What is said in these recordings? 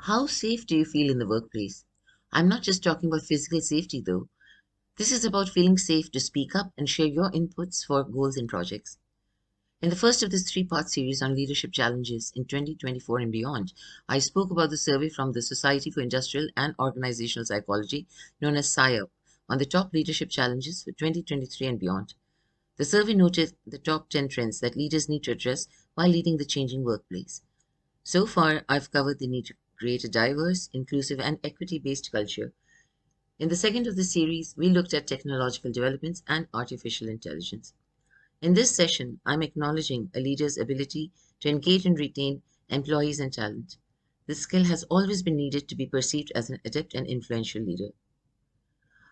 How safe do you feel in the workplace? I'm not just talking about physical safety, though. This is about feeling safe to speak up and share your inputs for goals and projects. In the first of this three-part series on leadership challenges in 2024 and beyond, I spoke about the survey from the Society for Industrial and Organizational Psychology, known as SIOP, on the top leadership challenges for 2023 and beyond. The survey noted the top 10 trends that leaders need to address while leading the changing workplace. So far, I've covered the need to create a diverse, inclusive, and equity based culture. In the second of the series, we looked at technological developments and artificial intelligence. In this session, I'm acknowledging a leader's ability to engage and retain employees and talent. This skill has always been needed to be perceived as an adept and influential leader.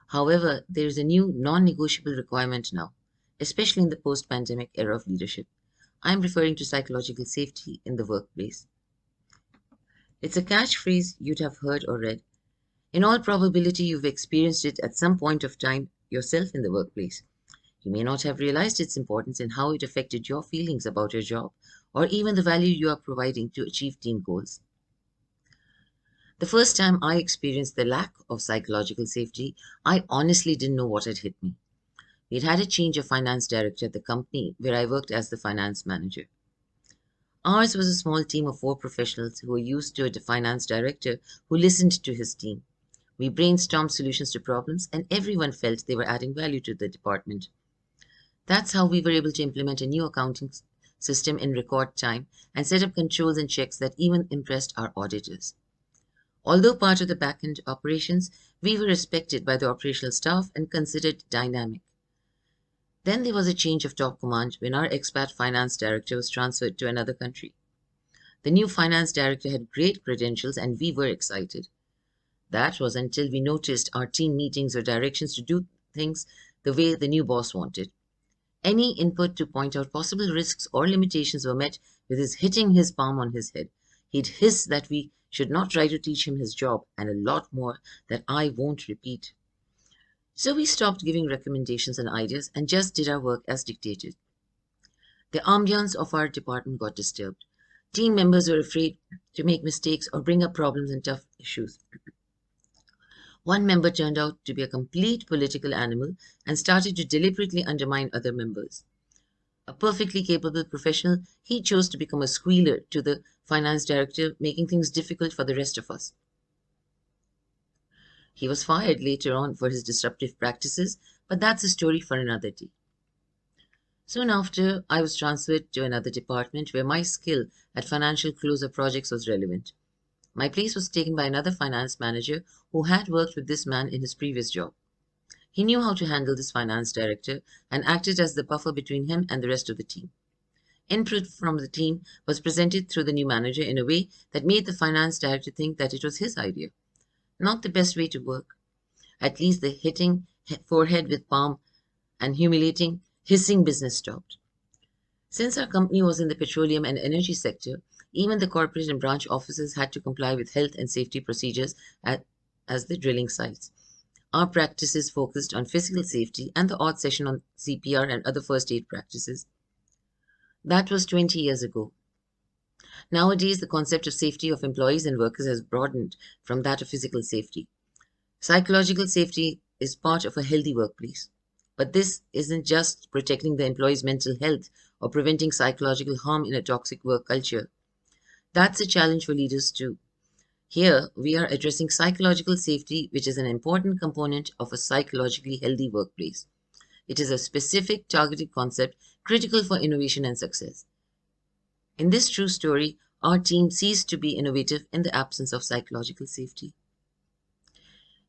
However, there is a new non negotiable requirement now, especially in the post pandemic era of leadership. I'm referring to psychological safety in the workplace. It's a catchphrase you'd have heard or read. In all probability, you've experienced it at some point of time yourself in the workplace. You may not have realized its importance and how it affected your feelings about your job, or even the value you are providing to achieve team goals. The first time I experienced the lack of psychological safety, I honestly didn't know what had hit me. We'd had a change of finance director at the company where I worked as the finance manager. Ours was a small team of four professionals who were used to a finance director who listened to his team. We brainstormed solutions to problems, and everyone felt they were adding value to the department. That's how we were able to implement a new accounting system in record time and set up controls and checks that even impressed our auditors. Although part of the back-end operations, we were respected by the operational staff and considered dynamic. Then there was a change of top command when our expat finance director was transferred to another country. The new finance director had great credentials and we were excited. That was until we noticed our team meetings or directions to do things the way the new boss wanted. Any input to point out possible risks or limitations were met with his hitting his palm on his head. He'd hiss that we should not try to teach him his job, and a lot more that I won't repeat. So we stopped giving recommendations and ideas and just did our work as dictated. The ambiance of our department got disturbed. Team members were afraid to make mistakes or bring up problems and tough issues. One member turned out to be a complete political animal and started to deliberately undermine other members. A perfectly capable professional, he chose to become a squealer to the finance director, making things difficult for the rest of us. He was fired later on for his disruptive practices, but that's a story for another day. Soon after, I was transferred to another department where my skill at financial closure projects was relevant. My place was taken by another finance manager who had worked with this man in his previous job. He knew how to handle this finance director and acted as the buffer between him and the rest of the team. Input from the team was presented through the new manager in a way that made the finance director think that it was his idea. Not the best way to work. At least the hitting forehead with palm and humiliating, hissing business stopped. Since our company was in the petroleum and energy sector, even the corporate and branch offices had to comply with health and safety procedures as the drilling sites. Our practices focused on physical safety and the odd session on CPR and other first aid practices. That was 20 years ago. Nowadays, the concept of safety of employees and workers has broadened from that of physical safety. Psychological safety is part of a healthy workplace. But this isn't just protecting the employee's mental health or preventing psychological harm in a toxic work culture. That's a challenge for leaders too. Here, we are addressing psychological safety, which is an important component of a psychologically healthy workplace. It is a specific, targeted concept critical for innovation and success. In this true story, our team ceased to be innovative in the absence of psychological safety.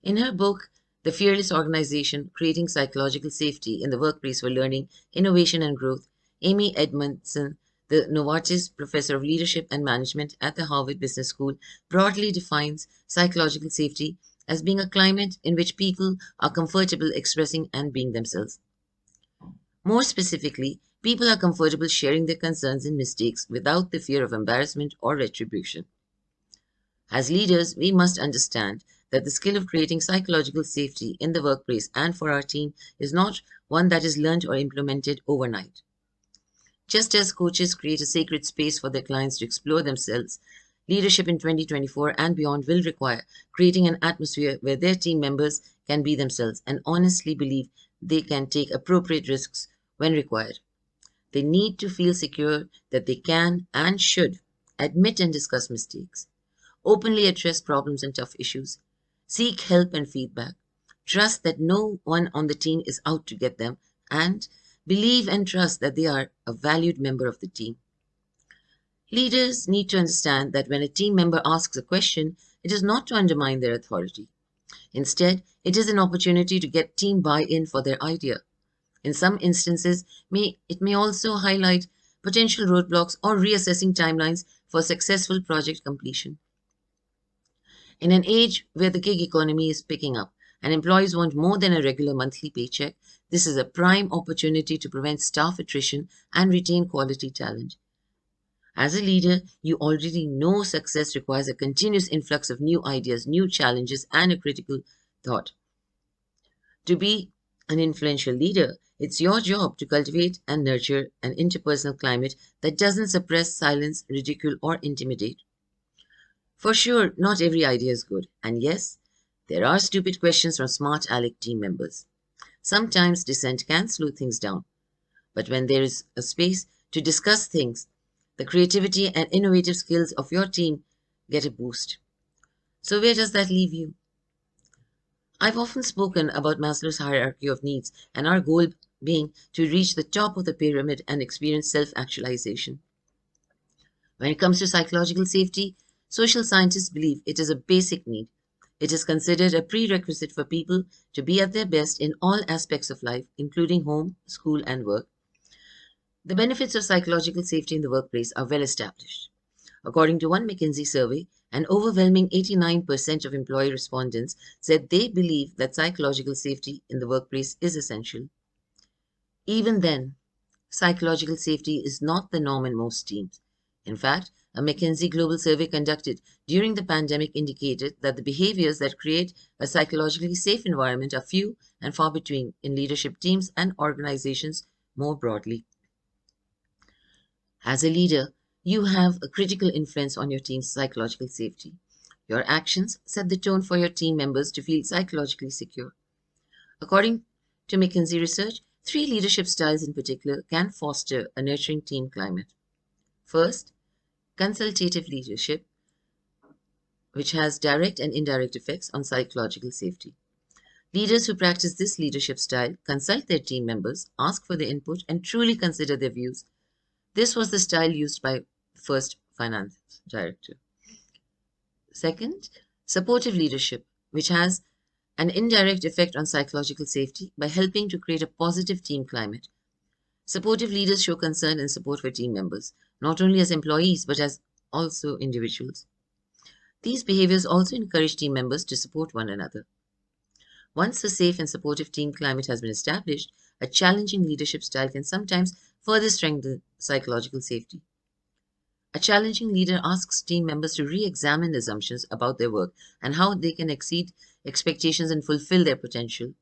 In her book, The Fearless Organization, Creating Psychological Safety in the Workplace for Learning, Innovation and Growth, Amy Edmondson, the Novartis Professor of Leadership and Management at the Harvard Business School, broadly defines psychological safety as being a climate in which people are comfortable expressing and being themselves. More specifically, people are comfortable sharing their concerns and mistakes without the fear of embarrassment or retribution. As leaders, we must understand that the skill of creating psychological safety in the workplace and for our team is not one that is learned or implemented overnight. Just as coaches create a sacred space for their clients to explore themselves, Leadership in 2024 and beyond will require creating an atmosphere where their team members can be themselves and honestly believe they can take appropriate risks when required. They need to feel secure that they can and should admit and discuss mistakes, openly address problems and tough issues, seek help and feedback, trust that no one on the team is out to get them, and believe and trust that they are a valued member of the team. Leaders need to understand that when a team member asks a question, it is not to undermine their authority. Instead, it is an opportunity to get team buy-in for their idea. In some instances, it may also highlight potential roadblocks or reassessing timelines for successful project completion. In an age where the gig economy is picking up and employees want more than a regular monthly paycheck, this is a prime opportunity to prevent staff attrition and retain quality talent. As a leader, you already know success requires a continuous influx of new ideas, new challenges, and a critical thought. To be an influential leader, it's your job to cultivate and nurture an interpersonal climate that doesn't suppress, silence, ridicule, or intimidate. For sure, not every idea is good, and yes, there are stupid questions from smart aleck team members. Sometimes dissent can slow things down, but when there is a space to discuss things, the creativity and innovative skills of your team get a boost. So where does that leave you? I've often spoken about Maslow's hierarchy of needs and our goal being to reach the top of the pyramid and experience self-actualization. When it comes to psychological safety, social scientists believe it is a basic need. It is considered a prerequisite for people to be at their best in all aspects of life, including home, school, and work. The benefits of psychological safety in the workplace are well established. According to one McKinsey survey, an overwhelming 89% of employee respondents said they believe that psychological safety in the workplace is essential. Even then, psychological safety is not the norm in most teams. In fact, a McKinsey global survey conducted during the pandemic indicated that the behaviors that create a psychologically safe environment are few and far between in leadership teams and organizations more broadly. As a leader, you have a critical influence on your team's psychological safety. Your actions set the tone for your team members to feel psychologically secure. According to McKinsey research, 3 leadership styles in particular can foster a nurturing team climate. First, consultative leadership, which has direct and indirect effects on psychological safety. Leaders who practice this leadership style consult their team members, ask for their input, and truly consider their views. This was the style used by the first finance director. Second, supportive leadership, which has an indirect effect on psychological safety by helping to create a positive team climate. Supportive leaders show concern and support for team members, not only as employees but as also individuals. These behaviors also encourage team members to support one another. Once a safe and supportive team climate has been established, a challenging leadership style can sometimes further strengthen psychological safety. A challenging leader asks team members to re-examine assumptions about their work and how they can exceed expectations and fulfill their potential.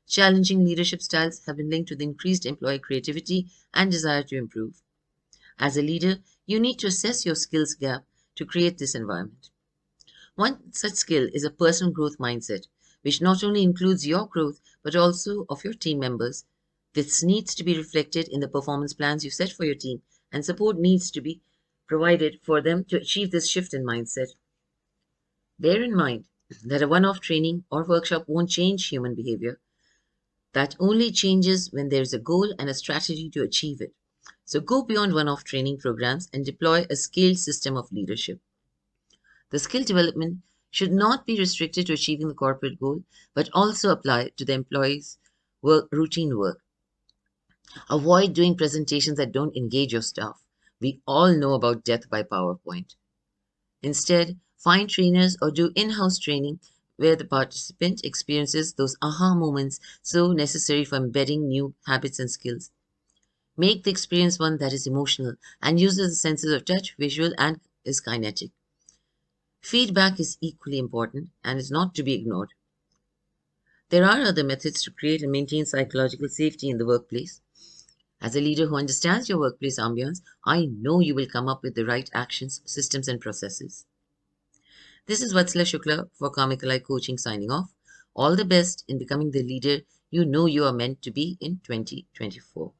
Challenging leadership styles have been linked to the increased employee creativity and desire to improve. As a leader, you need to assess your skills gap to create this environment. One such skill is a personal growth mindset, which not only includes your growth but also of your team members. This needs to be reflected in the performance plans you set for your team, and support needs to be provided for them to achieve this shift in mindset. Bear in mind that a one-off training or workshop won't change human behavior. That only changes when there is a goal and a strategy to achieve it. So go beyond one-off training programs and deploy a scaled system of leadership. The skill development should not be restricted to achieving the corporate goal, but also apply to the employee's routine work. Avoid doing presentations that don't engage your staff. We all know about death by PowerPoint. Instead, find trainers or do in-house training where the participant experiences those aha moments so necessary for embedding new habits and skills. Make the experience one that is emotional and uses the senses of touch, visual, and is kinetic. Feedback is equally important and is not to be ignored. There are other methods to create and maintain psychological safety in the workplace. As a leader who understands your workplace ambience, I know you will come up with the right actions, systems, and processes. This is Vatsala Shukla for Karmic Coaching signing off. All the best in becoming the leader you know you are meant to be in 2024.